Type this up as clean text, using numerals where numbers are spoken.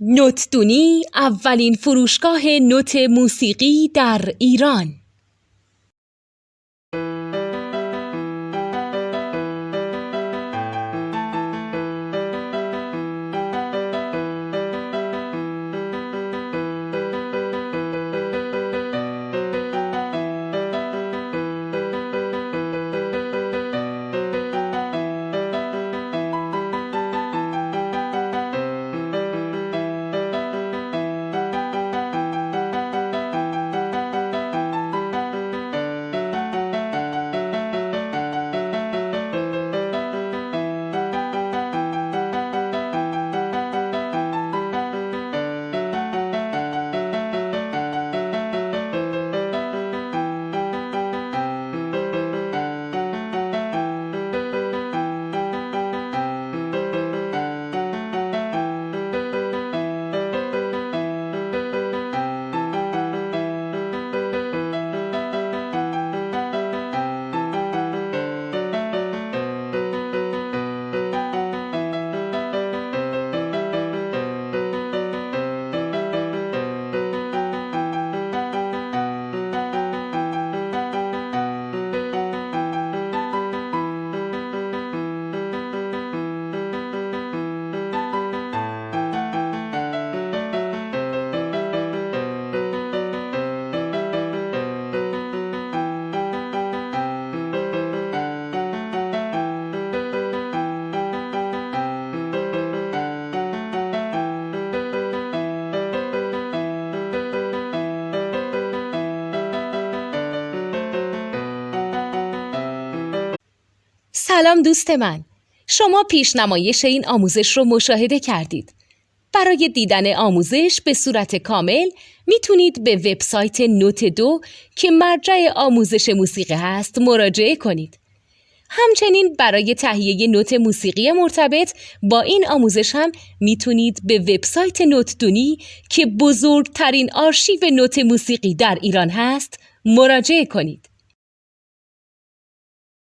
نوتدونی اولین فروشگاه نوت موسیقی در ایران. سلام دوست من، شما پیشنمایش این آموزش رو مشاهده کردید. برای دیدن آموزش به صورت کامل میتونید به وبسایت نوت2 که مرجع آموزش موسیقی هست مراجعه کنید. همچنین برای تهیه نوت موسیقی مرتبط با این آموزش هم میتونید به وبسایت نوتدونی که بزرگترین آرشیو نوت موسیقی در ایران هست مراجعه کنید.